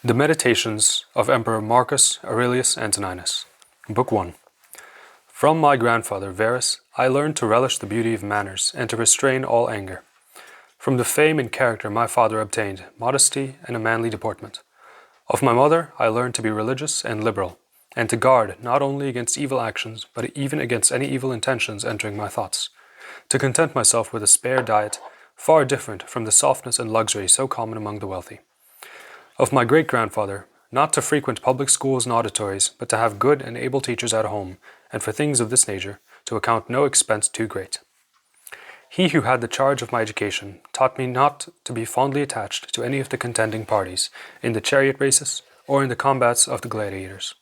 The Meditations of Emperor Marcus Aurelius Antoninus. Book 1. From my grandfather Verus, I learned to relish the beauty of manners and to restrain all anger. From the fame and character my father obtained modesty and a manly deportment. Of my mother I learned to be religious and liberal, and to guard not only against evil actions, but even against any evil intentions entering my thoughts. To content myself with a spare diet, far different from the softness and luxury so common among the wealthy. Of my great-grandfather, not to frequent public schools and auditories, but to have good and able teachers at home, and for things of this nature, to account no expense too great. He who had the charge of my education taught me not to be fondly attached to any of the contending parties, in the chariot races, or in the combats of the gladiators.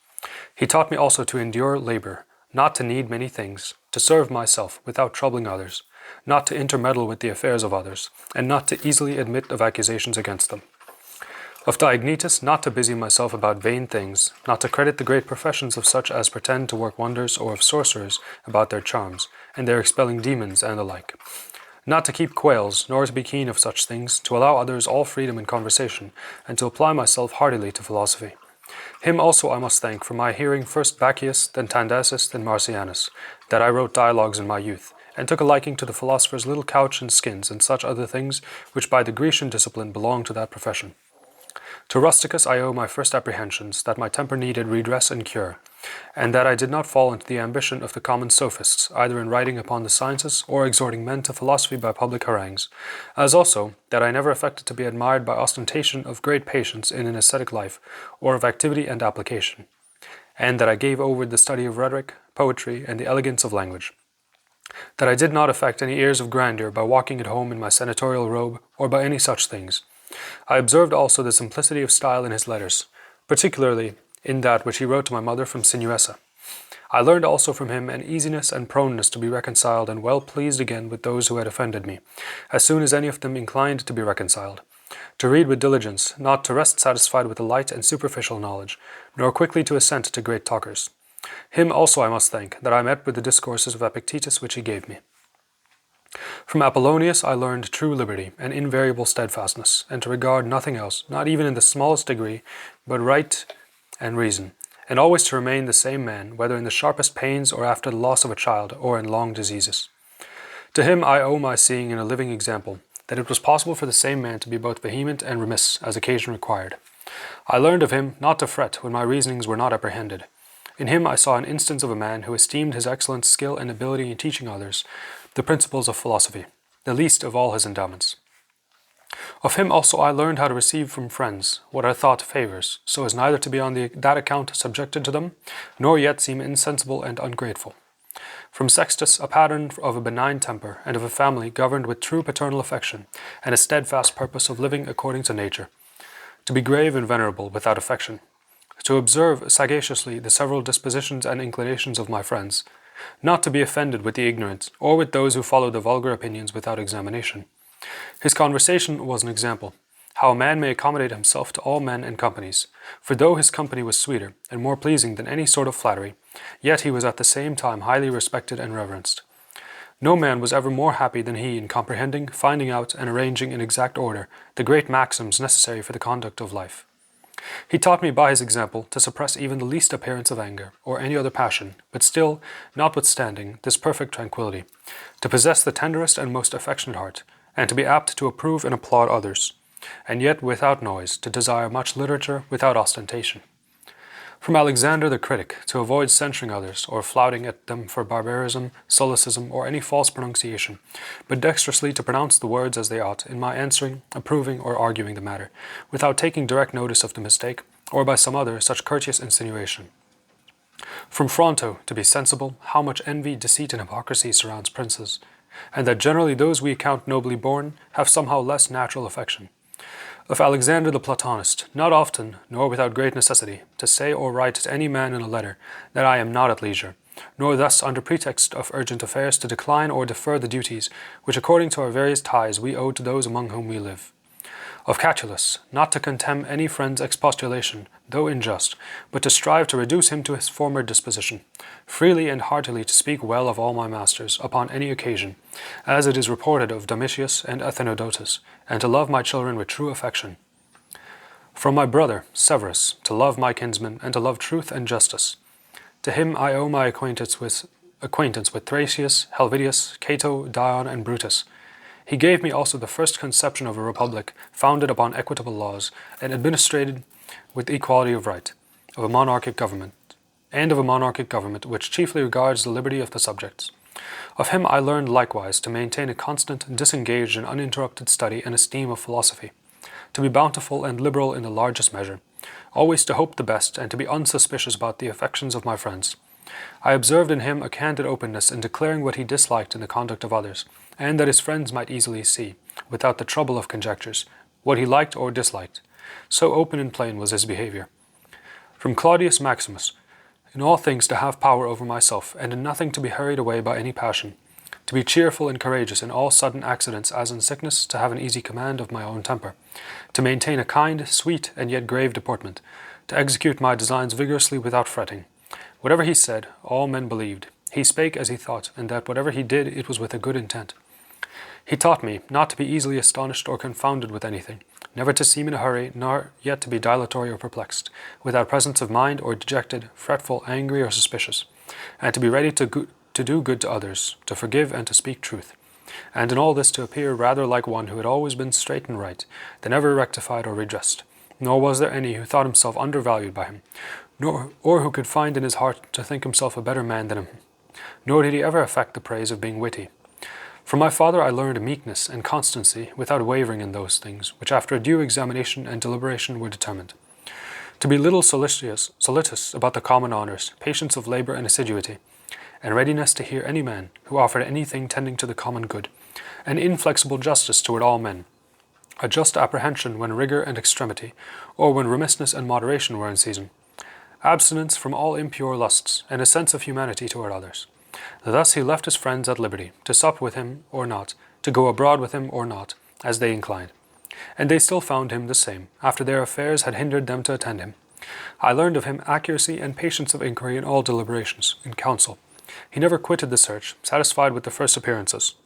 He taught me also to endure labor, not to need many things, to serve myself without troubling others, not to intermeddle with the affairs of others, and not to easily admit of accusations against them. Of Diognetus, not to busy myself about vain things, not to credit the great professions of such as pretend to work wonders, or of sorcerers about their charms, and their expelling demons and the like. Not to keep quails, nor to be keen of such things, to allow others all freedom in conversation, and to apply myself heartily to philosophy. Him also I must thank for my hearing first Bacchius, then Tandasis, then Marcianus, that I wrote dialogues in my youth, and took a liking to the philosophers' little couch and skins, and such other things, which by the Grecian discipline belong to that profession. To Rusticus I owe my first apprehensions that my temper needed redress and cure, and that I did not fall into the ambition of the common sophists, either in writing upon the sciences or exhorting men to philosophy by public harangues, as also that I never affected to be admired by ostentation of great patience in an ascetic life, or of activity and application, and that I gave over the study of rhetoric, poetry, and the elegance of language. That I did not affect any airs of grandeur by walking at home in my senatorial robe, or by any such things. I observed also the simplicity of style in his letters, particularly in that which he wrote to my mother from Sinuessa. I learned also from him an easiness and proneness to be reconciled and well pleased again with those who had offended me, as soon as any of them inclined to be reconciled. To read with diligence, not to rest satisfied with a light and superficial knowledge, nor quickly to assent to great talkers. Him also I must thank, that I met with the discourses of Epictetus which he gave me. From Apollonius I learned true liberty and invariable steadfastness, and to regard nothing else, not even in the smallest degree, but right and reason, and always to remain the same man, whether in the sharpest pains or after the loss of a child, or in long diseases. To him I owe my seeing in a living example that it was possible for the same man to be both vehement and remiss as occasion required. I learned of him not to fret when my reasonings were not apprehended. In him I saw an instance of a man who esteemed his excellent skill and ability in teaching others the principles of philosophy, the least of all his endowments. Of him also I learned how to receive from friends what are thought favors, so as neither to be on that account subjected to them, nor yet seem insensible and ungrateful. From Sextus a pattern of a benign temper, and of a family governed with true paternal affection, and a steadfast purpose of living according to nature. To be grave and venerable without affection. To observe sagaciously the several dispositions and inclinations of my friends, not to be offended with the ignorant, or with those who follow the vulgar opinions without examination. His conversation was an example, how a man may accommodate himself to all men and companies, for though his company was sweeter and more pleasing than any sort of flattery, yet he was at the same time highly respected and reverenced. No man was ever more happy than he in comprehending, finding out, and arranging in exact order the great maxims necessary for the conduct of life. He taught me by his example to suppress even the least appearance of anger, or any other passion, but still, notwithstanding this perfect tranquillity, to possess the tenderest and most affectionate heart, and to be apt to approve and applaud others, and yet without noise, to desire much literature without ostentation. From Alexander the critic, to avoid censuring others, or flouting at them for barbarism, solecism, or any false pronunciation, but dexterously to pronounce the words as they ought, in my answering, approving, or arguing the matter, without taking direct notice of the mistake, or by some other such courteous insinuation. From Fronto, to be sensible how much envy, deceit, and hypocrisy surrounds princes, and that generally those we account nobly born have somehow less natural affection. Of Alexander the Platonist, not often, nor without great necessity, to say or write to any man in a letter that I am not at leisure, nor thus under pretext of urgent affairs to decline or defer the duties which according to our various ties we owe to those among whom we live. Of Catullus, not to contemn any friend's expostulation, though unjust, but to strive to reduce him to his former disposition, freely and heartily to speak well of all my masters, upon any occasion, as it is reported of Domitius and Athenodotus, and to love my children with true affection. From my brother, Severus, to love my kinsmen, and to love truth and justice. To him I owe my acquaintance with Thracius, Helvidius, Cato, Dion, and Brutus. He gave me also the first conception of a republic founded upon equitable laws, and administrated with equality of right, of a monarchic government, which chiefly regards the liberty of the subjects. Of him I learned likewise to maintain a constant, disengaged, and uninterrupted study and esteem of philosophy, to be bountiful and liberal in the largest measure, always to hope the best, and to be unsuspicious about the affections of my friends. I observed in him a candid openness in declaring what he disliked in the conduct of others, and that his friends might easily see, without the trouble of conjectures, what he liked or disliked. So open and plain was his behaviour. From Claudius Maximus, in all things to have power over myself, and in nothing to be hurried away by any passion, to be cheerful and courageous in all sudden accidents, as in sickness, to have an easy command of my own temper, to maintain a kind, sweet, and yet grave deportment, to execute my designs vigorously without fretting. Whatever he said, all men believed. He spake as he thought, and that whatever he did, it was with a good intent. He taught me not to be easily astonished or confounded with anything, never to seem in a hurry, nor yet to be dilatory or perplexed, without presence of mind, or dejected, fretful, angry, or suspicious, and to be ready to do good to others, to forgive and to speak truth, and in all this to appear rather like one who had always been straight and right, than ever rectified or redressed. Nor was there any who thought himself undervalued by him, or who could find in his heart to think himself a better man than him. Nor did he ever affect the praise of being witty. From my father I learned meekness and constancy, without wavering in those things, which after a due examination and deliberation were determined. To be little solicitous about the common honours, patience of labour and assiduity, and readiness to hear any man who offered anything tending to the common good, and inflexible justice toward all men, a just apprehension when rigour and extremity, or when remissness and moderation were in season, abstinence from all impure lusts, and a sense of humanity toward others. Thus he left his friends at liberty, to sup with him or not, to go abroad with him or not, as they inclined. And they still found him the same, after their affairs had hindered them to attend him. I learned of him accuracy and patience of inquiry in all deliberations, in council. He never quitted the search, satisfied with the first appearances.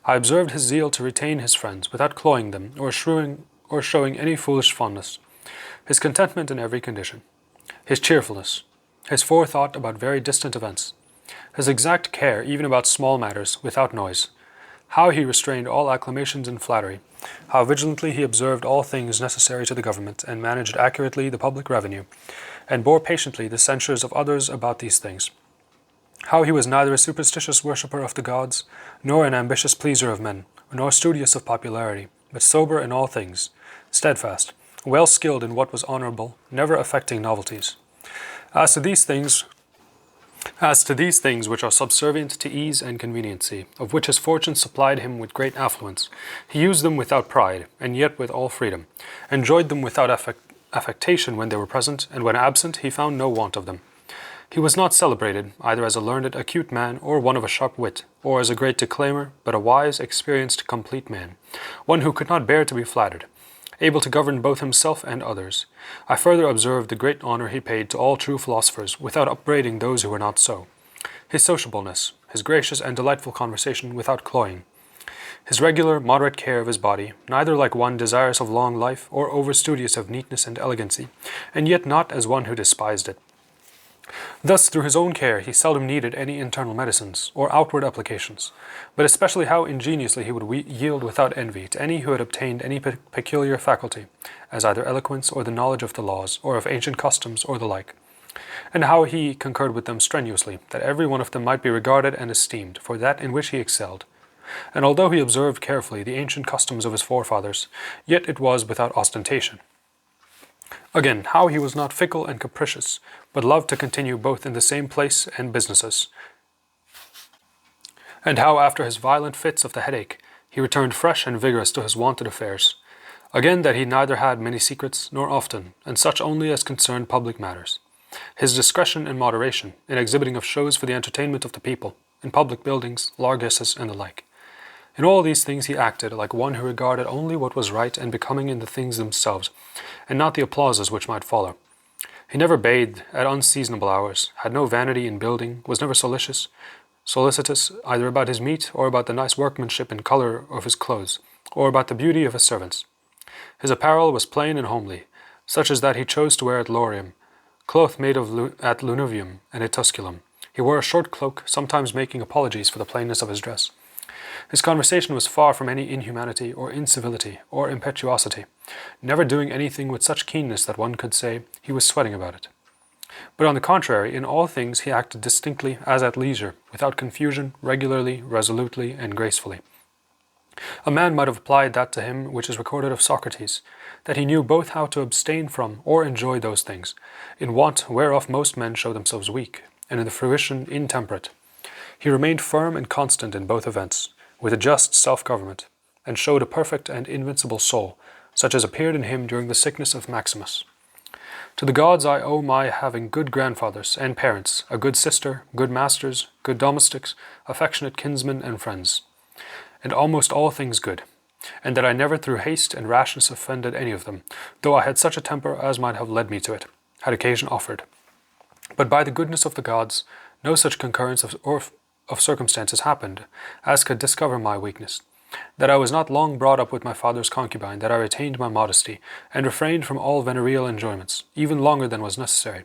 I observed his zeal to retain his friends, without cloying them, or showing any foolish fondness, his contentment in every condition, his cheerfulness, his forethought about very distant events, his exact care even about small matters, without noise, how he restrained all acclamations and flattery, how vigilantly he observed all things necessary to the government, and managed accurately the public revenue, and bore patiently the censures of others about these things, how he was neither a superstitious worshipper of the gods, nor an ambitious pleaser of men, nor studious of popularity, but sober in all things, steadfast, well skilled in what was honourable, never affecting novelties. As to these things which are subservient to ease and conveniency, of which his fortune supplied him with great affluence, he used them without pride, and yet with all freedom, enjoyed them without affectation when they were present, and when absent he found no want of them. He was not celebrated, either as a learned, acute man, or one of a sharp wit, or as a great declaimer, but a wise, experienced, complete man, one who could not bear to be flattered, able to govern both himself and others. I further observed the great honour he paid to all true philosophers, without upbraiding those who were not so, his sociableness, his gracious and delightful conversation without cloying, his regular, moderate care of his body, neither like one desirous of long life, or over-studious of neatness and elegancy, and yet not as one who despised it. Thus, through his own care, he seldom needed any internal medicines, or outward applications, but especially how ingeniously he would yield without envy to any who had obtained any peculiar faculty, as either eloquence, or the knowledge of the laws, or of ancient customs, or the like, and how he concurred with them strenuously, that every one of them might be regarded and esteemed for that in which he excelled. And although he observed carefully the ancient customs of his forefathers, yet it was without ostentation. Again, how he was not fickle and capricious, but loved to continue both in the same place and businesses, and how after his violent fits of the headache, he returned fresh and vigorous to his wonted affairs. Again, that he neither had many secrets, nor often, and such only as concerned public matters. His discretion and moderation in exhibiting of shows for the entertainment of the people, in public buildings, largesses, and the like. In all these things he acted like one who regarded only what was right and becoming in the things themselves, and not the applauses which might follow. He never bathed at unseasonable hours, had no vanity in building, was never solicitous either about his meat, or about the nice workmanship and colour of his clothes, or about the beauty of his servants. His apparel was plain and homely, such as that he chose to wear at Lorium, cloth made at Lunuvium and at Tusculum. He wore a short cloak, sometimes making apologies for the plainness of his dress. His conversation was far from any inhumanity or incivility or impetuosity, never doing anything with such keenness that one could say he was sweating about it. But on the contrary, in all things he acted distinctly as at leisure, without confusion, regularly, resolutely, and gracefully. A man might have applied that to him which is recorded of Socrates, that he knew both how to abstain from or enjoy those things, in want whereof most men show themselves weak, and in the fruition intemperate. He remained firm and constant in both events, with a just self-government, and showed a perfect and invincible soul, such as appeared in him during the sickness of Maximus. To the gods I owe my having good grandfathers and parents, a good sister, good masters, good domestics, affectionate kinsmen and friends, and almost all things good, and that I never through haste and rashness offended any of them, though I had such a temper as might have led me to it, had occasion offered. But by the goodness of the gods, no such concurrence of circumstances happened as could discover my weakness, that I was not long brought up with my father's concubine, that I retained my modesty, and refrained from all venereal enjoyments, even longer than was necessary,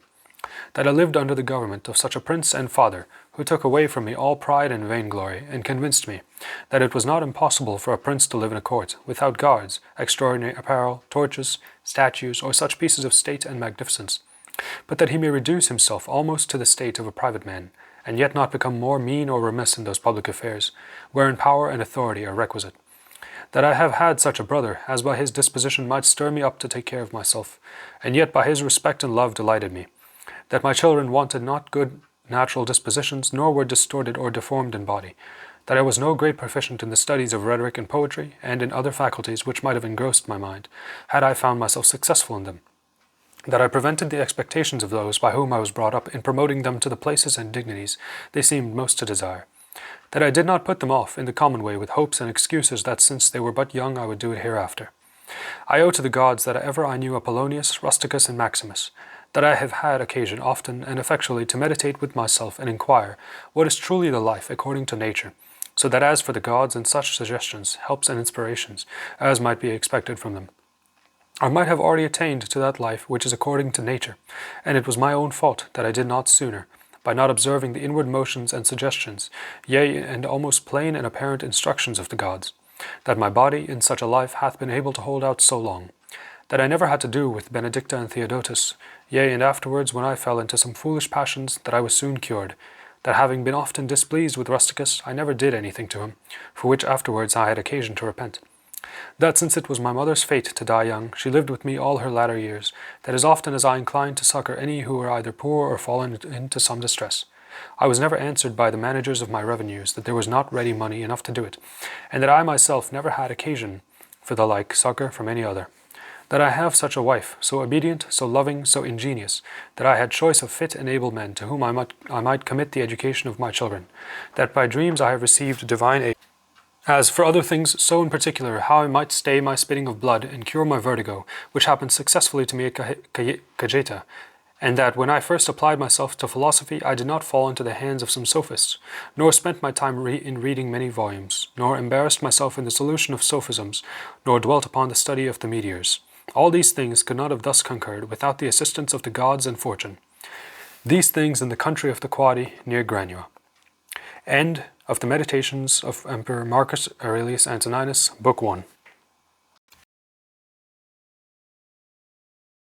that I lived under the government of such a prince and father, who took away from me all pride and vainglory, and convinced me that it was not impossible for a prince to live in a court, without guards, extraordinary apparel, torches, statues, or such pieces of state and magnificence, but that he may reduce himself almost to the state of a private man, and yet not become more mean or remiss in those public affairs, wherein power and authority are requisite. That I have had such a brother, as by his disposition might stir me up to take care of myself, and yet by his respect and love delighted me. That my children wanted not good natural dispositions, nor were distorted or deformed in body. That I was no great proficient in the studies of rhetoric and poetry, and in other faculties which might have engrossed my mind, had I found myself successful in them. That I prevented the expectations of those by whom I was brought up in promoting them to the places and dignities they seemed most to desire. That I did not put them off in the common way with hopes and excuses that since they were but young I would do it hereafter. I owe to the gods that ever I knew Apollonius, Rusticus, and Maximus, that I have had occasion often and effectually to meditate with myself and inquire what is truly the life according to nature, so that as for the gods and such suggestions, helps and inspirations, as might be expected from them, I might have already attained to that life which is according to nature, and it was my own fault that I did not sooner, by not observing the inward motions and suggestions, yea, and almost plain and apparent instructions of the gods, that my body in such a life hath been able to hold out so long, that I never had to do with Benedicta and Theodotus, yea, and afterwards when I fell into some foolish passions, that I was soon cured, that having been often displeased with Rusticus, I never did anything to him, for which afterwards I had occasion to repent. That since it was my mother's fate to die young, she lived with me all her latter years, that as often as I inclined to succor any who were either poor or fallen into some distress, I was never answered by the managers of my revenues that there was not ready money enough to do it, and that I myself never had occasion for the like succor from any other. That I have such a wife, so obedient, so loving, so ingenious, that I had choice of fit and able men to whom I might commit the education of my children, that by dreams I have received divine aid. As for other things, so in particular how I might stay my spitting of blood and cure my vertigo, which happened successfully to me at Cajeta, and that when I first applied myself to philosophy I did not fall into the hands of some sophists, nor spent my time in reading many volumes, nor embarrassed myself in the solution of sophisms, nor dwelt upon the study of the meteors. All these things could not have thus concurred without the assistance of the gods and fortune. These things in the country of the Quadi near Granua. End of the Meditations of Emperor Marcus Aurelius Antoninus, Book 1.